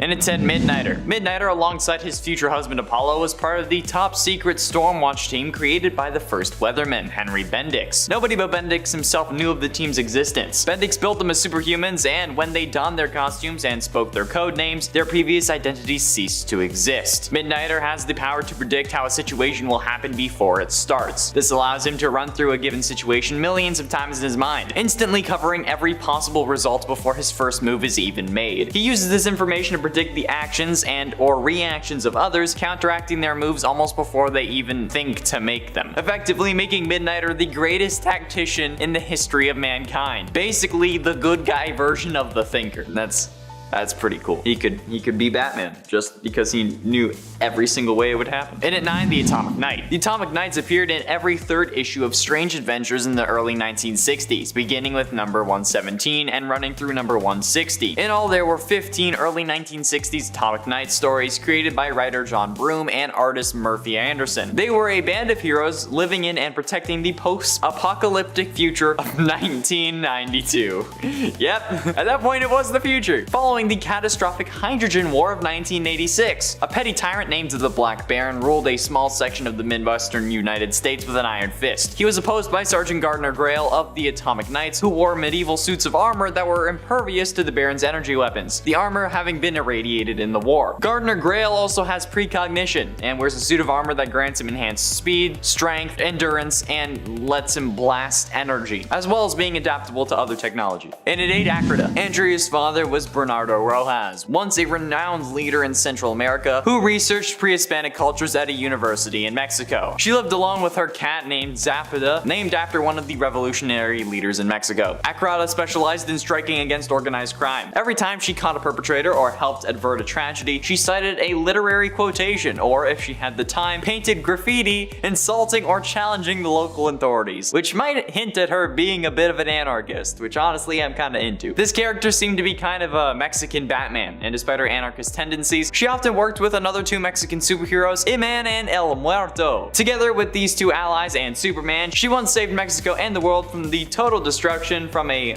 And it said Midnighter. Midnighter, alongside his future husband Apollo, was part of the top secret Stormwatch team created by the first weatherman, Henry Bendix. Nobody but Bendix himself knew of the team's existence. Bendix built them as superhumans, and when they donned their costumes and spoke their code names, their previous identities ceased to exist. Midnighter has the power to predict how a situation will happen before it starts. This allows him to run through a given situation millions of times in his mind, instantly covering every possible result before his first move is even made. He uses this information to predict the actions and/or reactions of others, counteracting their moves almost before they even think to make them, effectively making Midnighter the greatest tactician in the history of mankind. Basically, the good guy version of the Thinker. That's pretty cool. He could be Batman just because he knew every single way it would happen. And at 9, the Atomic Knight. The Atomic Knights appeared in every third issue of Strange Adventures in the early 1960s, beginning with number 117 and running through number 160. In all, there were 15 early 1960s Atomic Knight stories created by writer John Broome and artist Murphy Anderson. They were a band of heroes living in and protecting the post-apocalyptic future of 1992. Yep, at that point it was the future. Following the catastrophic Hydrogen War of 1986, a petty tyrant named the Black Baron ruled a small section of the Midwestern United States with an iron fist. He was opposed by Sergeant Gardner Grail of the Atomic Knights, who wore medieval suits of armor that were impervious to the Baron's energy weapons, the armor having been irradiated in the war. Gardner Grail also has precognition and wears a suit of armor that grants him enhanced speed, strength, endurance, and lets him blast energy, as well as being adaptable to other technology. And at 8, Akrita. Andrea's father was Bernardo Rojas, once a renowned leader in Central America who researched pre-Hispanic cultures at a university in Mexico. She lived along with her cat named Zapata, named after one of the revolutionary leaders in Mexico. Akrita specialized in striking against organized crime. Every time she caught a perpetrator or helped avert a tragedy, she cited a literary quotation, or if she had the time, painted graffiti insulting or challenging the local authorities, which might hint at her being a bit of an anarchist, which honestly I'm kinda into. This character seemed to be kind of a Mexican Batman, and despite her anarchist tendencies, she often worked with another 2 Mexican superheroes, Iman and El Muerto. Together with these 2 allies and Superman, she once saved Mexico and the world from the total destruction from a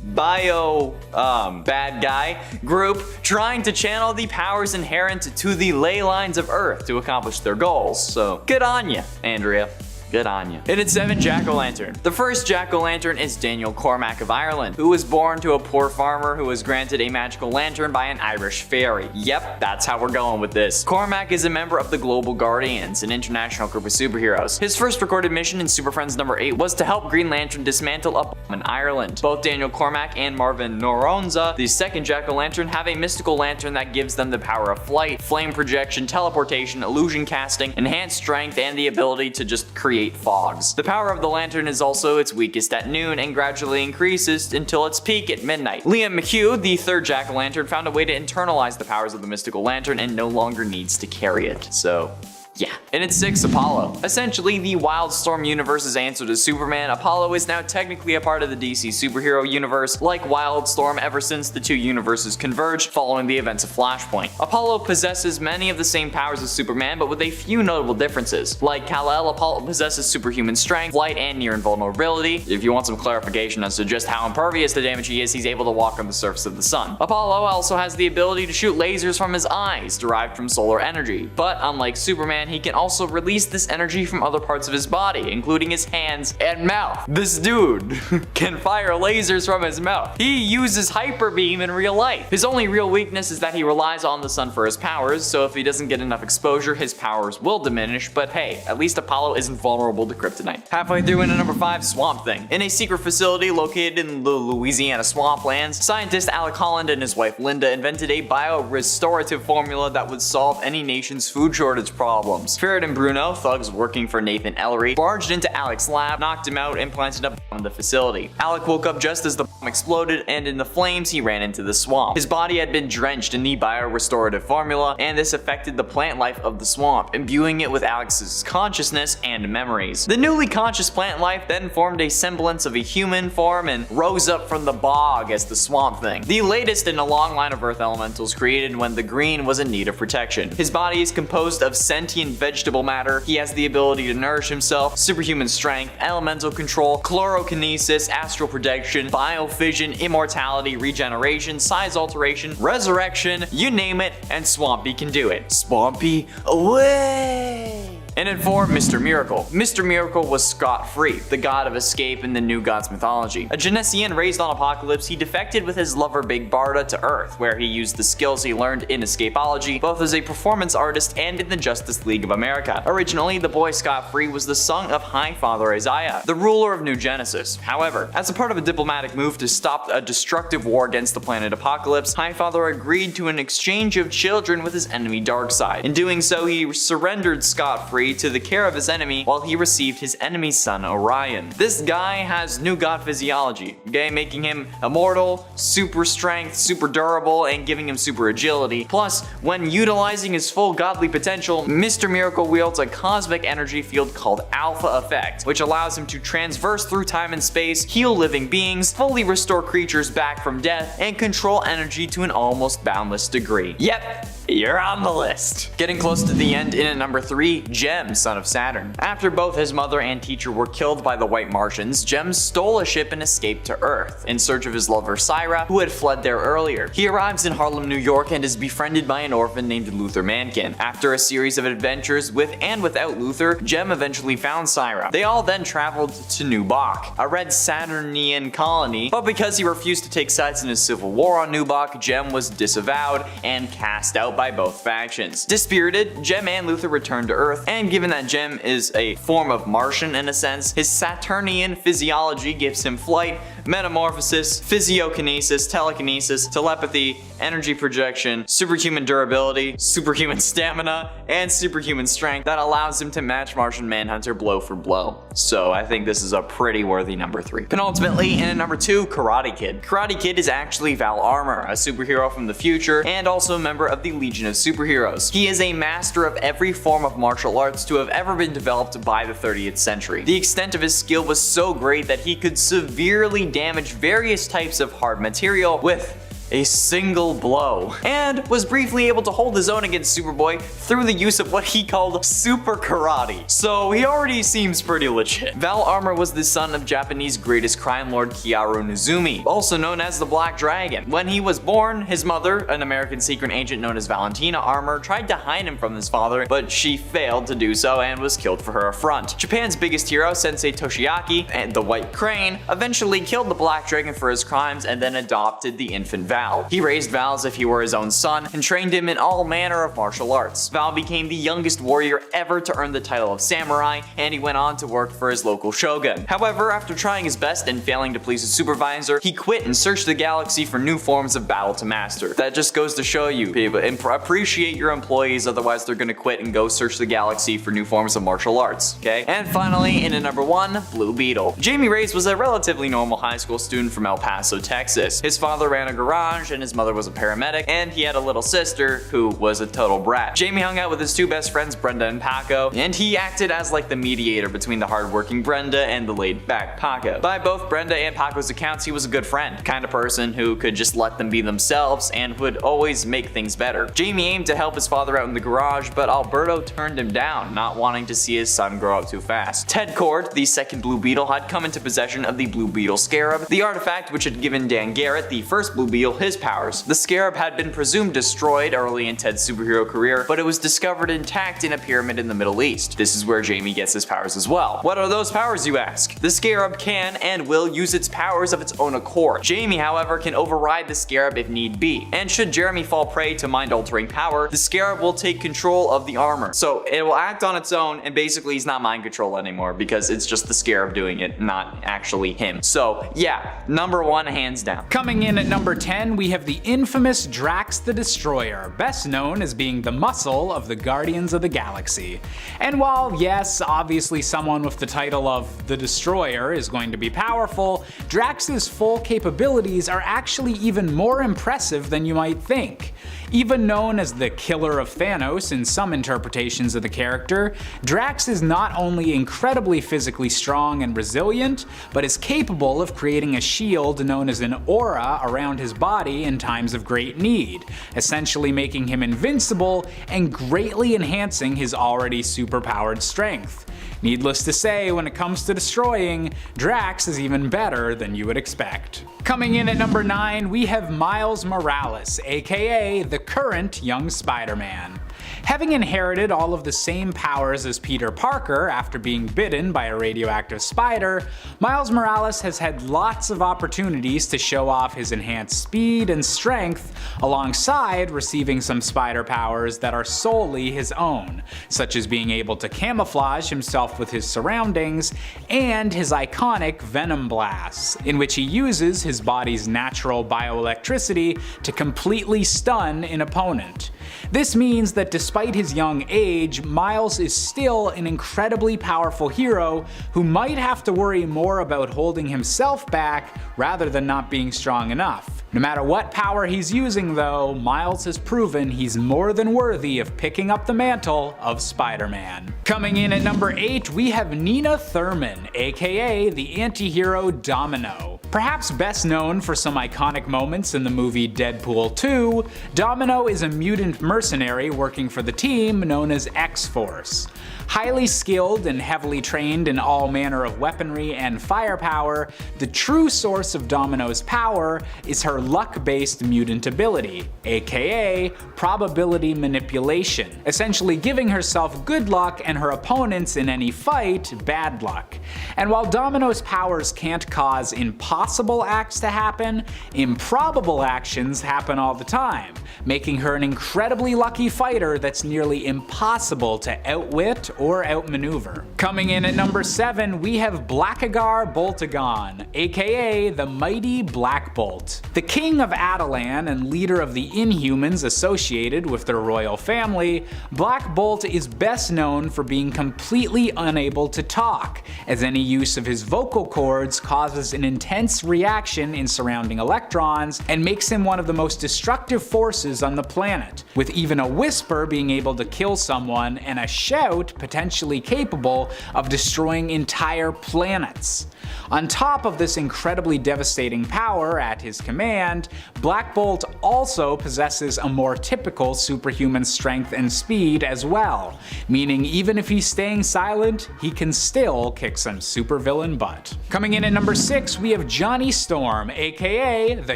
bad guy group trying to channel the powers inherent to the ley lines of Earth to accomplish their goals. So good on ya, Andrea. Good on you. And at 7, Jack-O-Lantern. The first Jack-O-Lantern is Daniel Cormack of Ireland, who was born to a poor farmer who was granted a magical lantern by an Irish fairy. Yep, that's how we're going with this. Cormac is a member of the Global Guardians, an international group of superheroes. His first recorded mission in Super Friends number 8 was to help Green Lantern dismantle a bomb in Ireland. Both Daniel Cormack and Marvin Noronza, the second Jack-O-Lantern, have a mystical lantern that gives them the power of flight, flame projection, teleportation, illusion casting, enhanced strength, and the ability to just create fogs. The power of the lantern is also its weakest at noon and gradually increases until its peak at midnight. Liam McHugh, the third Jack-O-Lantern, found a way to internalize the powers of the mystical lantern and no longer needs to carry it. So yeah. And at 6, Apollo. Essentially the Wildstorm universe's answer to Superman, Apollo is now technically a part of the DC superhero universe, like Wildstorm ever since the 2 universes converged following the events of Flashpoint. Apollo possesses many of the same powers as Superman, but with a few notable differences. Like Kal-El, Apollo possesses superhuman strength, flight, and near invulnerability. If you want some clarification as to just how impervious to damage he is, he's able to walk on the surface of the sun. Apollo also has the ability to shoot lasers from his eyes, derived from solar energy. But unlike Superman, he can also release this energy from other parts of his body, including his hands and mouth. This dude can fire lasers from his mouth. He uses hyper beam in real life. His only real weakness is that he relies on the sun for his powers, so if he doesn't get enough exposure, his powers will diminish, but hey, at least Apollo isn't vulnerable to kryptonite. Halfway through into number 5, Swamp Thing. In a secret facility located in the Louisiana swamplands, scientist Alec Holland and his wife Linda invented a bio-restorative formula that would solve any nation's food shortage problems. Ferret and Bruno, thugs working for Nathan Ellery, barged into Alec's lab, knocked him out, and planted a bomb in the facility. Alec woke up just as the bomb exploded, and in the flames he ran into the swamp. His body had been drenched in the bio-restorative formula, and this affected the plant life of the swamp, imbuing it with Alec's consciousness and memories. The newly conscious plant life then formed a semblance of a human form and rose up from the bog as the Swamp Thing, the latest in a long line of Earth elementals created when the Green was in need of protection. His body is composed of sentient sentient vegetable matter. He has the ability to nourish himself, superhuman strength, elemental control, chlorokinesis, astral projection, biofission, immortality, regeneration, size alteration, resurrection, you name it, and Swampy can do it. Swampy, away! And in 4, Mr. Miracle. Mr. Miracle was scot-free, the god of escape in the New Gods mythology. A Genesian raised on Apocalypse, he defected with his lover Big Barda to Earth, where he used the skills he learned in escapology, both as a performance artist and in the Justice League of America. Originally, the boy scot-free was the son of High Father Isaiah, the ruler of New Genesis. However, as a part of a diplomatic move to stop a destructive war against the planet Apocalypse, High Father agreed to an exchange of children with his enemy Darkseid. In doing so, he surrendered scot-free to the care of his enemy while he received his enemy's son Orion. This guy has new god physiology, okay, making him immortal, super strength, super durable, and giving him super agility. Plus, when utilizing his full godly potential, Mr. Miracle wields a cosmic energy field called Alpha Effect, which allows him to transverse through time and space, heal living beings, fully restore creatures back from death, and control energy to an almost boundless degree. Yep, you're on the list. Getting close to the end in at number 3, JEMM, son of Saturn. After both his mother and teacher were killed by the White Martians, JEMM stole a ship and escaped to Earth, in search of his lover Syra, who had fled there earlier. He arrives in Harlem, New York, and is befriended by an orphan named Luther Mankin. After a series of adventures with and without Luther, JEMM eventually found Syra. They all then traveled to New Bok, a red Saturnian colony, but because he refused to take sides in a civil war on New Bok, JEMM was disavowed and cast out by both factions. Dispirited, JEMM and Luther returned to Earth, and given that JEMM is a form of Martian in a sense, his Saturnian physiology gives him flight, metamorphosis, physiokinesis, telekinesis, telepathy, energy projection, superhuman durability, superhuman stamina, and superhuman strength that allows him to match Martian Manhunter blow for blow. So I think this is a pretty worthy number 3. Penultimately, in at number 2, Karate Kid. Karate Kid is actually Val Armour, a superhero from the future and also a member of the Legion of Superheroes. He is a master of every form of martial arts to have ever been developed by the 30th century. The extent of his skill was so great that he could severely damage various types of hard material with a single blow, and was briefly able to hold his own against Superboy through the use of what he called super karate. So he already seems pretty legit. Val Armour was the son of Japanese greatest crime lord Kiaru Nozumi, also known as the Black Dragon. When he was born, his mother, an American secret agent known as Valentina Armour, tried to hide him from his father, but she failed to do so and was killed for her affront. Japan's biggest hero, Sensei Toshiaki, and the White Crane, eventually killed the Black Dragon for his crimes and then adopted the infant Val. He raised Val as if he were his own son and trained him in all manner of martial arts. Val became the youngest warrior ever to earn the title of samurai, and he went on to work for his local shogun. However, after trying his best and failing to please his supervisor, he quit and searched the galaxy for new forms of battle to master. That just goes to show you, people, appreciate your employees, otherwise they're gonna quit and go search the galaxy for new forms of martial arts, okay? And finally, in at number 1, Blue Beetle. Jamie Reyes was a relatively normal high school student from El Paso, Texas. His father ran a garage and his mother was a paramedic, and he had a little sister who was a total brat. Jamie hung out with his 2 best friends, Brenda and Paco, and he acted as like the mediator between the hardworking Brenda and the laid-back Paco. By both Brenda and Paco's accounts, he was a good friend, kind of person who could just let them be themselves and would always make things better. Jamie aimed to help his father out in the garage, but Alberto turned him down, not wanting to see his son grow up too fast. Ted Cord, the second Blue Beetle, had come into possession of the Blue Beetle Scarab, the artifact which had given Dan Garrett, the first Blue Beetle, his powers. The Scarab had been presumed destroyed early in Ted's superhero career, but it was discovered intact in a pyramid in the Middle East. This is where Jamie gets his powers as well. What are those powers, you ask? The Scarab can and will use its powers of its own accord. Jamie, however, can override the Scarab if need be, and should Jeremy fall prey to mind-altering power, the Scarab will take control of the armor. So it will act on its own, and basically he's not mind control anymore because it's just the Scarab doing it, not actually him. So yeah, number 1 hands down. Coming in at number 10, we have the infamous Drax the Destroyer, best known as being the muscle of the Guardians of the Galaxy. And while yes, obviously someone with the title of the Destroyer is going to be powerful, Drax's full capabilities are actually even more impressive than you might think. Even known as the killer of Thanos in some interpretations of the character, Drax is not only incredibly physically strong and resilient, but is capable of creating a shield known as an aura around his body body in times of great need, essentially making him invincible and greatly enhancing his already superpowered strength. Needless to say, when it comes to destroying, Drax is even better than you would expect. Coming in at number 9, we have Miles Morales, aka the current young Spider-Man. Having inherited all of the same powers as Peter Parker after being bitten by a radioactive spider, Miles Morales has had lots of opportunities to show off his enhanced speed and strength, alongside receiving some spider powers that are solely his own, such as being able to camouflage himself with his surroundings, and his iconic Venom Blasts, in which he uses his body's natural bioelectricity to completely stun an opponent. This means that despite his young age, Miles is still an incredibly powerful hero who might have to worry more about holding himself back rather than not being strong enough. No matter what power he's using though, Miles has proven he's more than worthy of picking up the mantle of Spider-Man. Coming in at number 8, we have Nina Thurman, aka the anti-hero Domino. Perhaps best known for some iconic moments in the movie Deadpool 2, Domino is a mutant mercenary working for the team known as X-Force. Highly skilled and heavily trained in all manner of weaponry and firepower, the true source of Domino's power is her luck-based mutant ability, aka probability manipulation, essentially giving herself good luck and her opponents in any fight bad luck. And while Domino's powers can't cause impossible acts to happen, improbable actions happen all the time, making her an incredibly lucky fighter that's nearly impossible to outwit or outmaneuver. Coming in at number 7, we have Blackagar Boltagon, aka the mighty Black Bolt. The king of Atalan and leader of the Inhumans associated with their royal family, Black Bolt is best known for being completely unable to talk, as any use of his vocal cords causes an intense reaction in surrounding electrons and makes him one of the most destructive forces on the planet, with even a whisper being able to kill someone and a shout potentially capable of destroying entire planets. On top of this incredibly devastating power at his command, Black Bolt also possesses a more typical superhuman strength and speed as well, meaning even if he's staying silent, he can still kick some supervillain butt. Coming in at number 6, we have Johnny Storm, aka the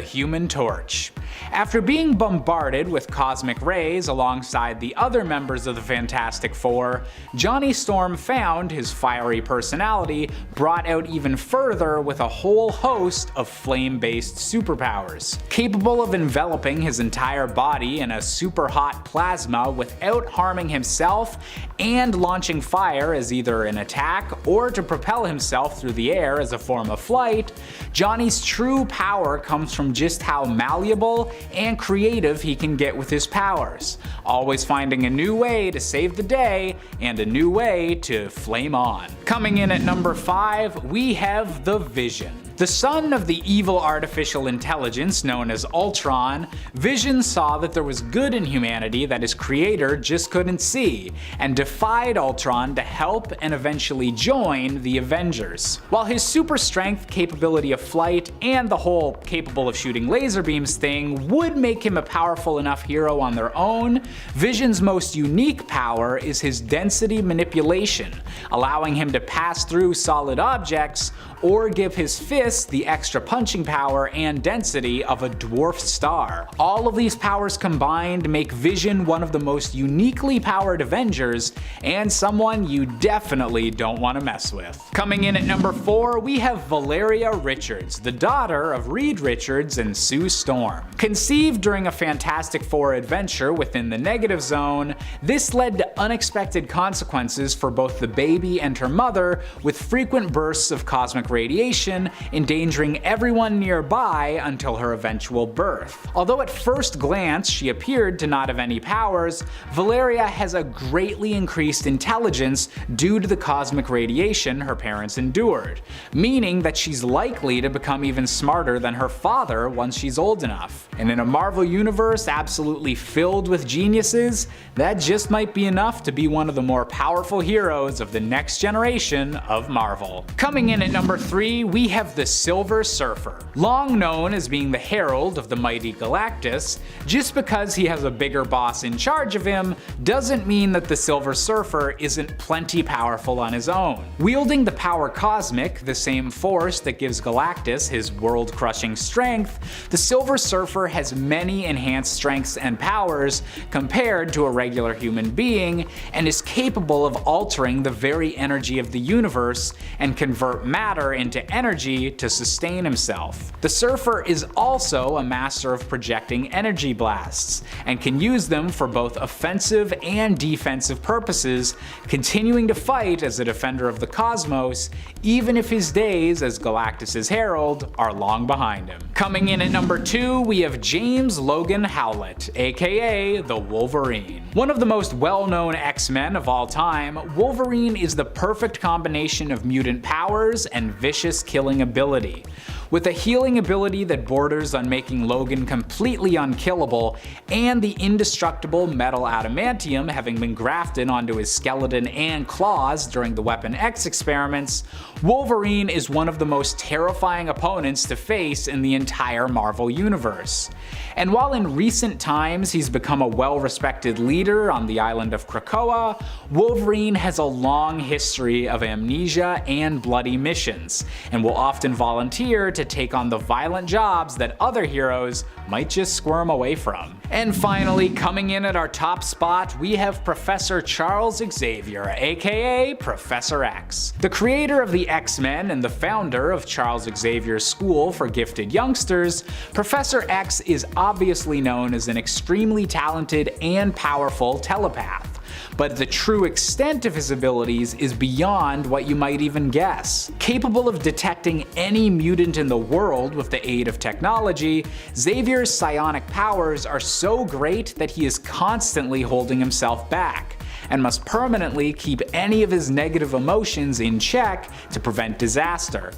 Human Torch. After being bombarded with cosmic rays alongside the other members of the Fantastic Four, Johnny Storm found his fiery personality brought out even further with a whole host of flame-based superpowers. Capable of enveloping his entire body in a super hot plasma without harming himself, and launching fire as either an attack or to propel himself through the air as a form of flight, Johnny's true power comes from just how malleable and creative he can get with his powers, always finding a new way to save the day and a new way to flame on. Coming in at number 5, we have the Vision. The son of the evil artificial intelligence known as Ultron, Vision saw that there was good in humanity that his creator just couldn't see, and defied Ultron to help and eventually join the Avengers. While his super strength, capability of flight, and the whole capable of shooting laser beams thing would make him a powerful enough hero on their own, Vision's most unique power is his density manipulation, allowing him to pass through solid objects or give his fist the extra punching power and density of a dwarf star. All of these powers combined make Vision one of the most uniquely powered Avengers, and someone you definitely don't want to mess with. Coming in at number 4, we have Valeria Richards, the daughter of Reed Richards and Sue Storm. Conceived during a Fantastic Four adventure within the Negative Zone, this led to unexpected consequences for both the baby and her mother, with frequent bursts of cosmic radiation endangering everyone nearby until her eventual birth. Although at first glance she appeared to not have any powers, Valeria has a greatly increased intelligence due to the cosmic radiation her parents endured, meaning that she's likely to become even smarter than her father once she's old enough. And in a Marvel universe absolutely filled with geniuses, that just might be enough to be one of the more powerful heroes of the next generation of Marvel. Coming in at number number 3, we have the Silver Surfer. Long known as being the herald of the mighty Galactus, just because he has a bigger boss in charge of him doesn't mean that the Silver Surfer isn't plenty powerful on his own. Wielding the power cosmic, the same force that gives Galactus his world-crushing strength, the Silver Surfer has many enhanced strengths and powers compared to a regular human being, and is capable of altering the very energy of the universe and convert matter into energy to sustain himself. The Surfer is also a master of projecting energy blasts, and can use them for both offensive and defensive purposes, continuing to fight as a defender of the cosmos, even if his days as Galactus' herald are long behind him. Coming in at number 2, we have James Logan Howlett, aka the Wolverine. One of the most well-known X-Men of all time, Wolverine is the perfect combination of mutant powers and vicious killing ability. With a healing ability that borders on making Logan completely unkillable, and the indestructible metal adamantium having been grafted onto his skeleton and claws during the Weapon X experiments, Wolverine is one of the most terrifying opponents to face in the entire Marvel Universe. And while in recent times he's become a well-respected leader on the island of Krakoa, Wolverine has a long history of amnesia and bloody missions, and will often volunteer to take on the violent jobs that other heroes might just squirm away from. And finally, coming in at our top spot, we have Professor Charles Xavier, aka Professor X. The creator of the X-Men and the founder of Charles Xavier's School for Gifted Youngsters, Professor X is obviously known as an extremely talented and powerful telepath. But the true extent of his abilities is beyond what you might even guess. Capable of detecting any mutant in the world with the aid of technology, Xavier's psionic powers are so great that he is constantly holding himself back, and must permanently keep any of his negative emotions in check to prevent disaster.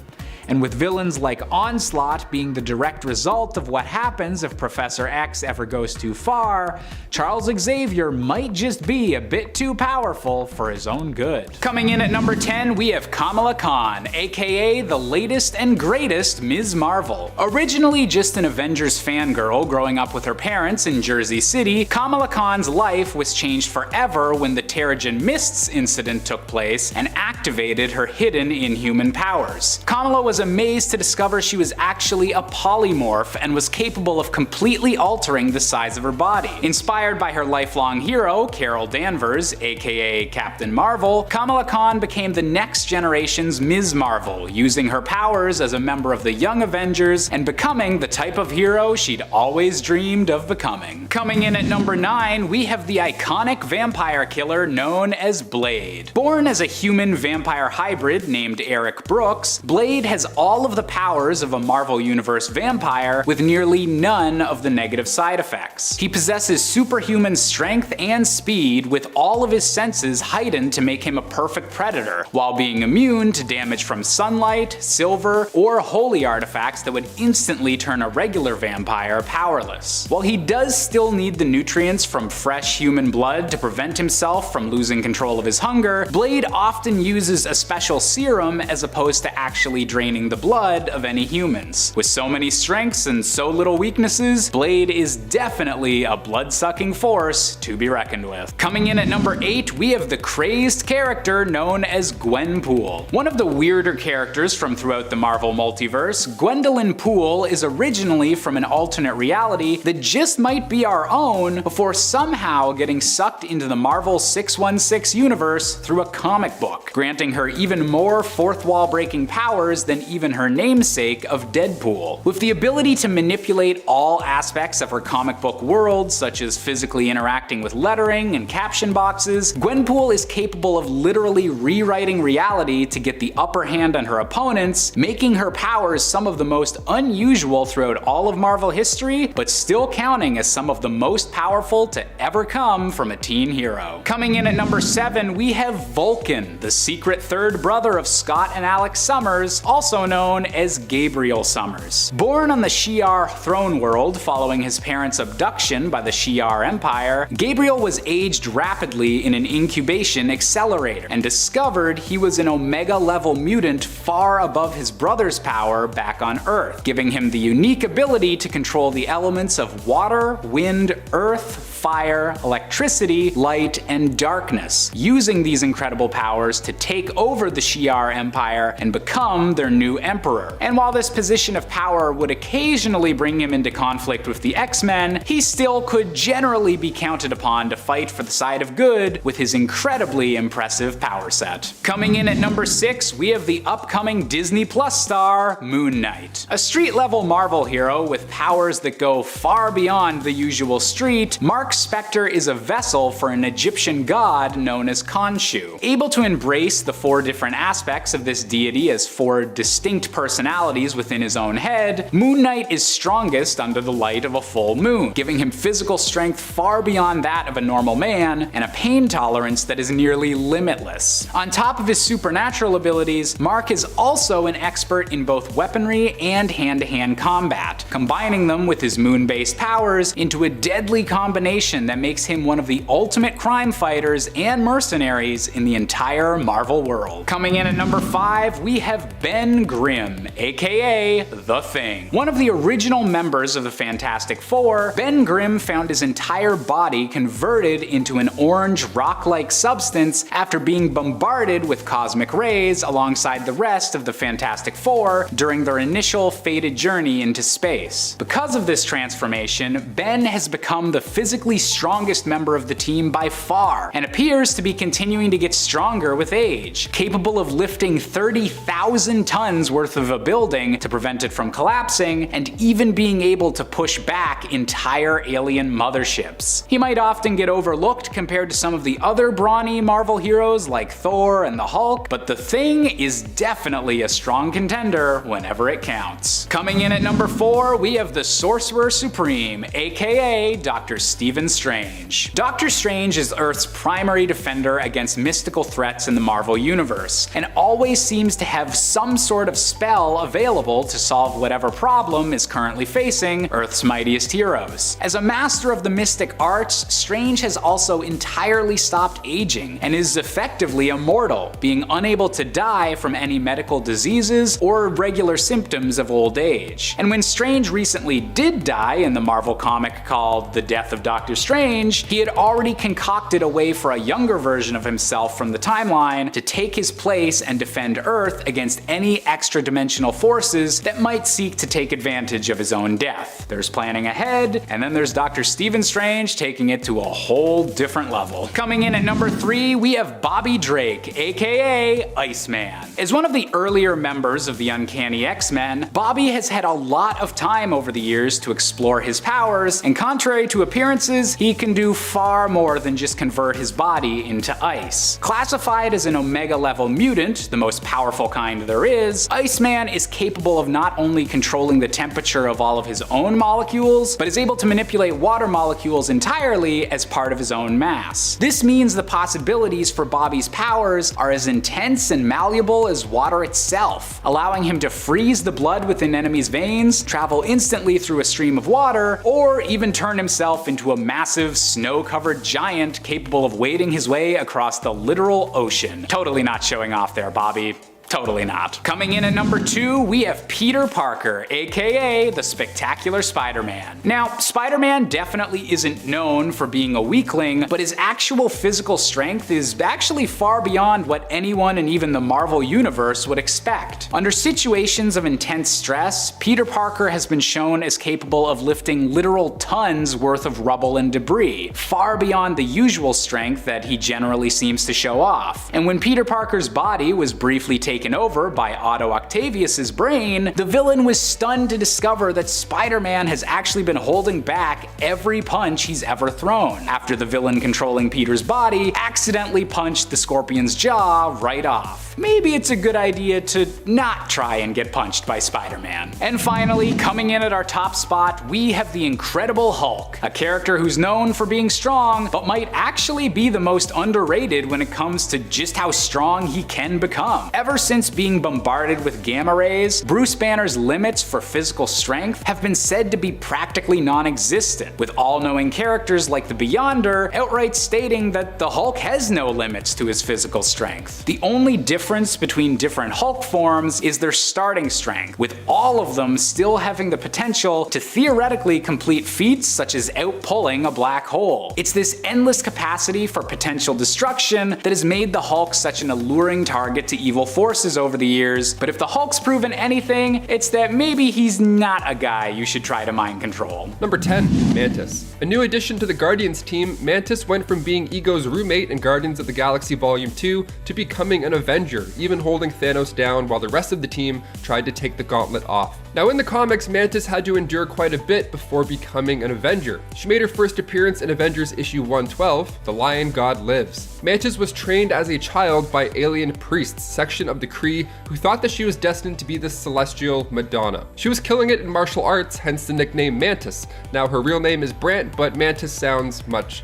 And with villains like Onslaught being the direct result of what happens if Professor X ever goes too far, Charles Xavier might just be a bit too powerful for his own good. Coming in at number 10, we have Kamala Khan, aka the latest and greatest Ms. Marvel. Originally just an Avengers fangirl growing up with her parents in Jersey City, Kamala Khan's life was changed forever when the Terrigen Mists incident took place and activated her hidden inhuman powers. Kamala was amazed to discover she was actually a polymorph and was capable of completely altering the size of her body. Inspired by her lifelong hero, Carol Danvers, aka Captain Marvel, Kamala Khan became the next generation's Ms. Marvel, using her powers as a member of the Young Avengers and becoming the type of hero she'd always dreamed of becoming. Coming in at number 9, we have the iconic vampire killer known as Blade. Born as a human-vampire hybrid named Eric Brooks, Blade has all of the powers of a Marvel Universe vampire with nearly none of the negative side effects. He possesses superhuman strength and speed, with all of his senses heightened to make him a perfect predator, while being immune to damage from sunlight, silver, or holy artifacts that would instantly turn a regular vampire powerless. While he does still need the nutrients from fresh human blood to prevent himself from losing control of his hunger, Blade often uses a special serum as opposed to actually draining the blood of any humans. With so many strengths and so little weaknesses, Blade is definitely a blood-sucking force to be reckoned with. Coming in at number 8, we have the crazed character known as Gwenpool. One of the weirder characters from throughout the Marvel multiverse, Gwendolyn Poole is originally from an alternate reality that just might be our own, before somehow getting sucked into the Marvel 616 universe through a comic book, granting her even more fourth-wall breaking powers than even her namesake of Deadpool. With the ability to manipulate all aspects of her comic book world, such as physically interacting with lettering and caption boxes, Gwenpool is capable of literally rewriting reality to get the upper hand on her opponents, making her powers some of the most unusual throughout all of Marvel history, but still counting as some of the most powerful to ever come from a teen hero. Coming in at number 7, we have Vulcan, the secret third brother of Scott and Alex Summers, also also known as Gabriel Summers. Born on the Shi'ar throne world following his parents' abduction by the Shi'ar Empire, Gabriel was aged rapidly in an incubation accelerator, and discovered he was an Omega-level mutant far above his brother's power back on Earth, giving him the unique ability to control the elements of water, wind, earth, fire, electricity, light, and darkness, using these incredible powers to take over the Shi'ar Empire and become their new emperor. And while this position of power would occasionally bring him into conflict with the X-Men, he still could generally be counted upon to fight for the side of good with his incredibly impressive power set. Coming in at number 6, we have the upcoming Disney Plus star, Moon Knight. A street-level Marvel hero with powers that go far beyond the usual street, Mark Spector is a vessel for an Egyptian god known as Khonshu. Able to embrace the 4 different aspects of this deity as 4 distinct personalities within his own head, Moon Knight is strongest under the light of a full moon, giving him physical strength far beyond that of a normal man, and a pain tolerance that is nearly limitless. On top of his supernatural abilities, Mark is also an expert in both weaponry and hand-to-hand combat, combining them with his moon-based powers into a deadly combination that makes him one of the ultimate crime fighters and mercenaries in the entire Marvel world. Coming in at number 5, we have Ben Grimm, aka The Thing. One of the original members of the Fantastic Four, Ben Grimm found his entire body converted into an orange rock-like substance after being bombarded with cosmic rays alongside the rest of the Fantastic Four during their initial fated journey into space. Because of this transformation, Ben has become the physically strongest member of the team by far, and appears to be continuing to get stronger with age, capable of lifting 30,000 tons worth of a building to prevent it from collapsing, and even being able to push back entire alien motherships. He might often get overlooked compared to some of the other brawny Marvel heroes like Thor and the Hulk, but the Thing is definitely a strong contender whenever it counts. Coming in at number 4, we have the Sorcerer Supreme, aka Dr. Stephen Strange. Doctor Strange is Earth's primary defender against mystical threats in the Marvel Universe, and always seems to have some sort of spell available to solve whatever problem is currently facing Earth's mightiest heroes. As a master of the mystic arts, Strange has also entirely stopped aging, and is effectively immortal, being unable to die from any medical diseases or regular symptoms of old age. And when Strange recently did die in the Marvel comic called The Death of Doctor Strange, he had already concocted a way for a younger version of himself from the timeline to take his place and defend Earth against any extra-dimensional forces that might seek to take advantage of his own death. There's planning ahead, and then there's Dr. Stephen Strange taking it to a whole different level. Coming in at number 3, we have Bobby Drake, aka Iceman. As one of the earlier members of the Uncanny X-Men, Bobby has had a lot of time over the years to explore his powers, and contrary to appearances, he can do far more than just convert his body into ice. Classified as an Omega-level mutant, the most powerful kind there is, Iceman is capable of not only controlling the temperature of all of his own molecules, but is able to manipulate water molecules entirely as part of his own mass. This means the possibilities for Bobby's powers are as intense and malleable as water itself, allowing him to freeze the blood within enemies' veins, travel instantly through a stream of water, or even turn himself into a massive snow-covered giant capable of wading his way across the literal ocean. Totally not showing off there, Bobby. Totally not. Coming in at number 2, we have Peter Parker, aka the Spectacular Spider-Man. Now, Spider-Man definitely isn't known for being a weakling, but his actual physical strength is actually far beyond what anyone in even the Marvel Universe would expect. Under situations of intense stress, Peter Parker has been shown as capable of lifting literal tons worth of rubble and debris, far beyond the usual strength that he generally seems to show off. And when Peter Parker's body was briefly taken over by Otto Octavius's brain, the villain was stunned to discover that Spider-Man has actually been holding back every punch he's ever thrown, after the villain controlling Peter's body accidentally punched the Scorpion's jaw right off. Maybe it's a good idea to not try and get punched by Spider-Man. And finally, coming in at our top spot, we have the Incredible Hulk, a character who's known for being strong, but might actually be the most underrated when it comes to just how strong he can become. Ever since being bombarded with gamma rays, Bruce Banner's limits for physical strength have been said to be practically non-existent, with all-knowing characters like the Beyonder outright stating that the Hulk has no limits to his physical strength. The only difference between different Hulk forms is their starting strength, with all of them still having the potential to theoretically complete feats such as outpulling a black hole. It's this endless capacity for potential destruction that has made the Hulk such an alluring target to evil forces over the years, but if the Hulk's proven anything, it's that maybe he's not a guy you should try to mind control. Number 10. Mantis. A new addition to the Guardians team, Mantis went from being Ego's roommate in Guardians of the Galaxy Volume 2 to becoming an Avenger, even holding Thanos down while the rest of the team tried to take the gauntlet off. Now in the comics, Mantis had to endure quite a bit before becoming an Avenger. She made her first appearance in Avengers issue 112, The Lion God Lives. Mantis was trained as a child by alien priests, section of the Kree, who thought that she was destined to be the celestial Madonna. She was killing it in martial arts, hence the nickname Mantis. Now her real name is Brant, but Mantis sounds much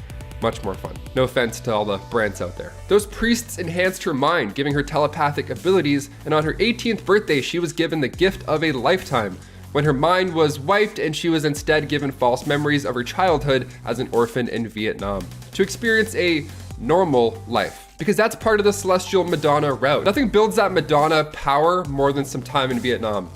more fun. No offense to all the Brants out there. Those priests enhanced her mind, giving her telepathic abilities, and on her 18th birthday, she was given the gift of a lifetime, when her mind was wiped and she was instead given false memories of her childhood as an orphan in Vietnam, to experience a normal life. Because that's part of the celestial Madonna route. Nothing builds that Madonna power more than some time in Vietnam,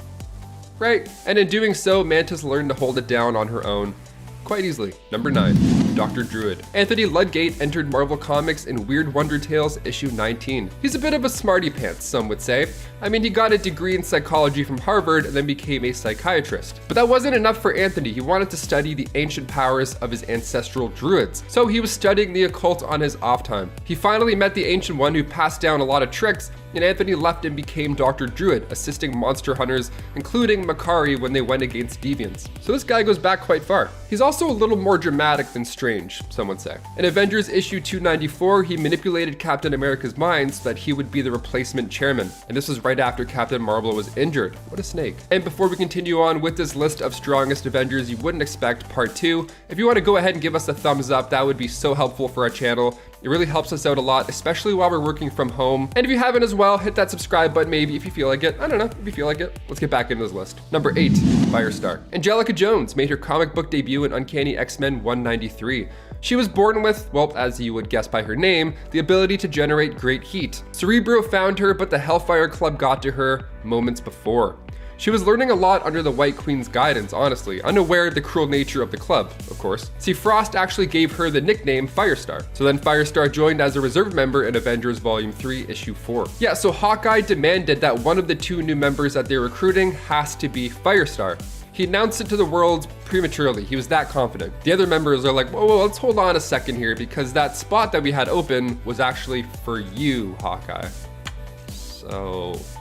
right? And in doing so, Mantis learned to hold it down on her own quite easily. Number 9. Dr. Druid. Anthony Ludgate entered Marvel Comics in Weird Wonder Tales issue 19. He's a bit of a smarty pants, some would say. I mean, he got a degree in psychology from Harvard and then became a psychiatrist. But that wasn't enough for Anthony. He wanted to study the ancient powers of his ancestral druids. So he was studying the occult on his off time. He finally met the ancient one who passed down a lot of tricks, and Anthony left and became Dr. Druid, assisting monster hunters, including Makari when they went against deviants. So this guy goes back quite far. He's also a little more dramatic than strange, some would say. In Avengers issue 294, he manipulated Captain America's mind so that he would be the replacement chairman. And this was right after Captain Marvel was injured. What a snake. And before we continue on with this list of strongest Avengers you wouldn't expect, part 2, if you want to go ahead and give us a thumbs up, that would be so helpful for our channel. It really helps us out a lot, especially while we're working from home. And if you haven't as well, hit that subscribe button maybe if you feel like it. I don't know, if you feel like it. Let's get back into this list. Number 8, Firestar. Angelica Jones made her comic book debut in Uncanny X-Men 193. She was born with, well, as you would guess by her name, the ability to generate great heat. Cerebro found her, but the Hellfire Club got to her moments before. She was learning a lot under the White Queen's guidance, honestly, unaware of the cruel nature of the club, of course. See, Frost actually gave her the nickname Firestar. So then Firestar joined as a reserve member in Avengers Volume 3, Issue 4. Yeah, so Hawkeye demanded that one of the 2 new members that they're recruiting has to be Firestar. He announced it to the world prematurely. He was that confident. The other members are like, whoa, let's hold on a second here, because that spot that we had open was actually for you, Hawkeye.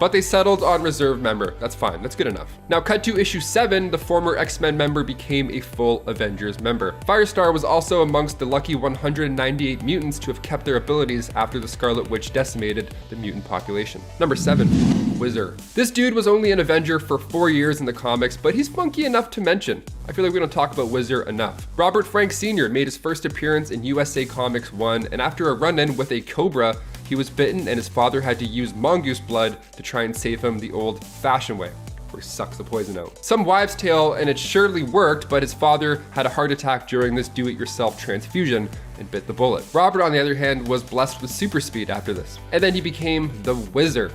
But they settled on reserve member. That's fine, that's good enough. Now cut to issue 7, the former X-Men member became a full Avengers member. Firestar was also amongst the lucky 198 mutants to have kept their abilities after the Scarlet Witch decimated the mutant population. Number 7, WHIZZER. This dude was only an Avenger for 4 years in the comics, but he's funky enough to mention. I feel like we don't talk about WHIZZER enough. Robert Frank Sr. made his first appearance in USA Comics 1, and after a run-in with a cobra, he was bitten and his father had to use mongoose blood to try and save him the old-fashioned way, where he sucks the poison out. Some wives' tale, and it surely worked, but his father had a heart attack during this do-it-yourself transfusion and bit the bullet. Robert, on the other hand, was blessed with super speed after this, and then he became the WHIZZER.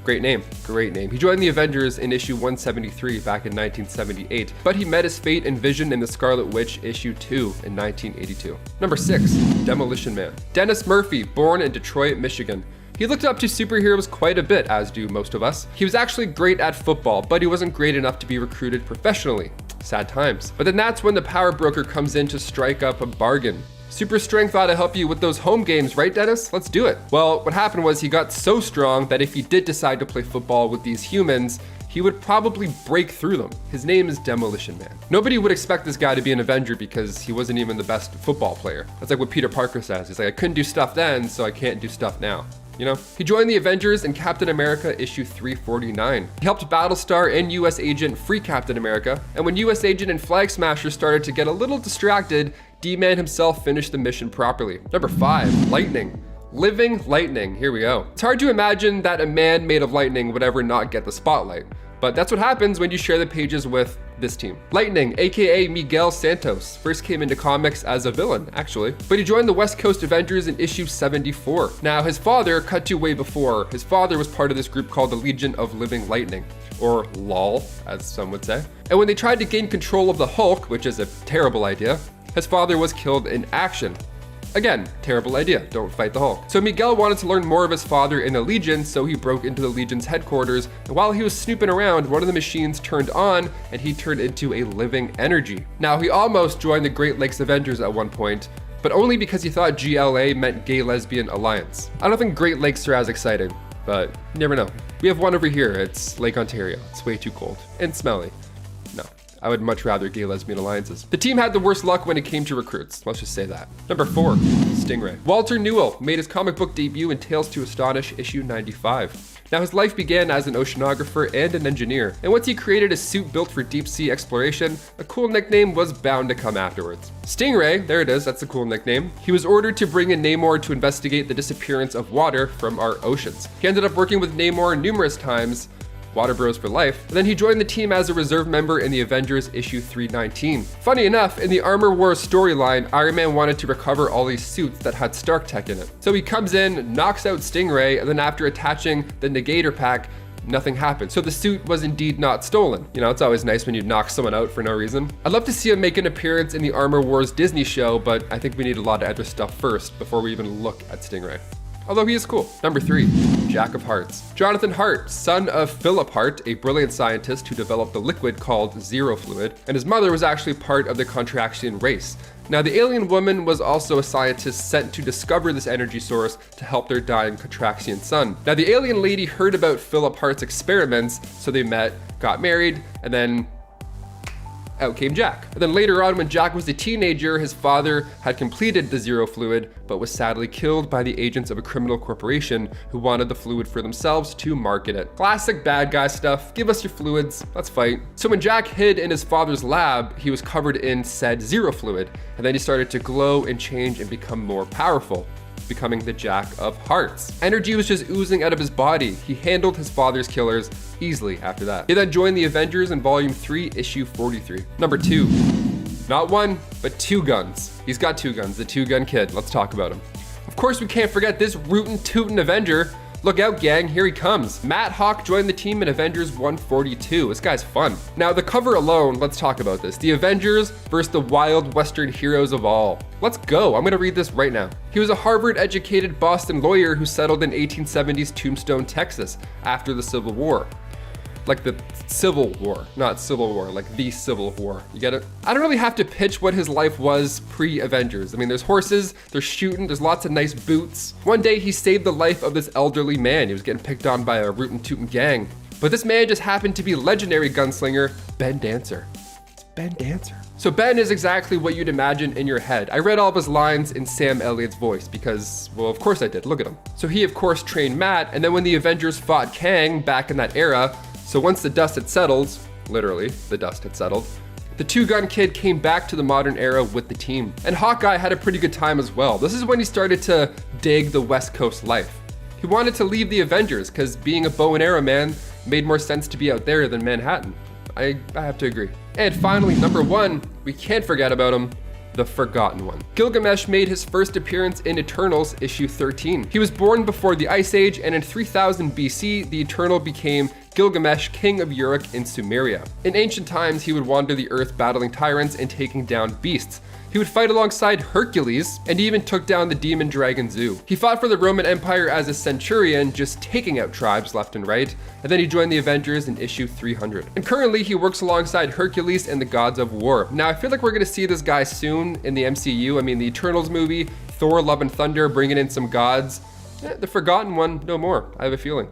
Great name, great name. He joined the Avengers in issue 173 back in 1978, but he met his fate in Vision in the Scarlet Witch issue 2 in 1982. Number 6, Demolition Man. Dennis Murphy, born in Detroit, Michigan. He looked up to superheroes quite a bit, as do most of us. He was actually great at football, but he wasn't great enough to be recruited professionally. Sad times. But then that's when the power broker comes in to strike up a bargain. Super strength ought to help you with those home games, right, Dennis? Let's do it. Well, what happened was he got so strong that if he did decide to play football with these humans, he would probably break through them. His name is Demolition Man. Nobody would expect this guy to be an Avenger because he wasn't even the best football player. That's like what Peter Parker says. He's like, I couldn't do stuff then, so I can't do stuff now. You know? He joined the Avengers in Captain America issue 349. He helped Battlestar and US Agent free Captain America, and when US Agent and Flag Smasher started to get a little distracted, D-Man himself finished the mission properly. Number 5, Lightning. Living lightning, here we go. It's hard to imagine that a man made of lightning would ever not get the spotlight, but that's what happens when you share the pages with this team. Lightning, aka Miguel Santos, first came into comics as a villain, actually, but he joined the West Coast Avengers in issue 74. Now, his father, cut to way before, his father was part of this group called the Legion of Living Lightning, or LOL, as some would say. And when they tried to gain control of the Hulk, which is a terrible idea, his father was killed in action. Again, terrible idea, don't fight the Hulk. So Miguel wanted to learn more of his father in the Legion, so he broke into the Legion's headquarters, and while he was snooping around, one of the machines turned on, and he turned into a living energy. Now, he almost joined the Great Lakes Avengers at one point, but only because he thought GLA meant Gay Lesbian Alliance. I don't think Great Lakes are as exciting, but you never know. We have one over here, it's Lake Ontario. It's way too cold and smelly. No. I would much rather Gay Lesbian Alliances. The team had the worst luck when it came to recruits. Let's just say that. Number 4, Stingray. Walter Newell made his comic book debut in Tales to Astonish issue 95. Now, his life began as an oceanographer and an engineer, and once he created a suit built for deep sea exploration, a cool nickname was bound to come afterwards. Stingray, there it is, that's a cool nickname. He was ordered to bring in Namor to investigate the disappearance of water from our oceans. He ended up working with Namor numerous times, Water Bros for life, and then he joined the team as a reserve member in the Avengers issue 319. Funny enough, in the Armor Wars storyline, Iron Man wanted to recover all these suits that had Stark tech in it. So he comes in, knocks out Stingray, and then after attaching the Negator pack, nothing happened. So the suit was indeed not stolen. You know, it's always nice when you knock someone out for no reason. I'd love to see him make an appearance in the Armor Wars Disney show, but I think we need a lot of other stuff first before we even look at Stingray. Although he is cool. Number 3, Jack of Hearts. Jonathan Hart, son of Philip Hart, a brilliant scientist who developed a liquid called Zero Fluid, and his mother was actually part of the Contraxian race. Now, the alien woman was also a scientist sent to discover this energy source to help their dying Contraxian son. Now, the alien lady heard about Philip Hart's experiments, so they met, got married, and then out came Jack. And then later on, when Jack was a teenager, his father had completed the Zero Fluid, but was sadly killed by the agents of a criminal corporation who wanted the fluid for themselves to market it. Classic bad guy stuff. Give us your fluids, let's fight. So when Jack hid in his father's lab, he was covered in said Zero Fluid, and then he started to glow and change and become more powerful, becoming the Jack of Hearts. Energy was just oozing out of his body. He handled his father's killers easily after that. He then joined the Avengers in Volume 3, Issue 43. Number 2, not one, but 2 guns. He's got 2 guns, the 2-gun kid. Let's talk about him. Of course, we can't forget this rootin' tootin' Avenger. Look out, gang, here he comes. Matt Hawk joined the team in Avengers 142. This guy's fun. Now, the cover alone, let's talk about this. The Avengers versus the wild Western heroes of all. Let's go, I'm gonna read this right now. He was a Harvard-educated Boston lawyer who settled in 1870s Tombstone, Texas, after the Civil War. Like the Civil War, not Civil War, like the Civil War. You get it? I don't really have to pitch what his life was pre-Avengers. I mean, there's horses, there's shooting, there's lots of nice boots. One day he saved the life of this elderly man. He was getting picked on by a rootin' tootin' gang. But this man just happened to be legendary gunslinger Ben Dancer. It's Ben Dancer. So Ben is exactly what you'd imagine in your head. I read all of his lines in Sam Elliott's voice because, well, of course I did, look at him. So he of course trained Matt, and then when the Avengers fought Kang back in that era, so once the dust had settled, literally, the dust had settled, the 2-gun kid came back to the modern era with the team. And Hawkeye had a pretty good time as well. This is when he started to dig the West Coast life. He wanted to leave the Avengers because being a bow and arrow man made more sense to be out there than Manhattan. I have to agree. And finally, number 1, we can't forget about him, the Forgotten One. Gilgamesh made his first appearance in Eternals issue 13. He was born before the Ice Age, and in 3000 BC, the Eternal became Gilgamesh, king of Uruk in Sumeria. In ancient times, he would wander the earth battling tyrants and taking down beasts. He would fight alongside Hercules, and he even took down the demon dragon Zeus. He fought for the Roman Empire as a centurion, just taking out tribes left and right, and then he joined the Avengers in issue 300. And currently, he works alongside Hercules and the gods of war. Now, I feel like we're gonna see this guy soon in the MCU. I mean, the Eternals movie, Thor, Love and Thunder, bringing in some gods. The Forgotten One, no more, I have a feeling.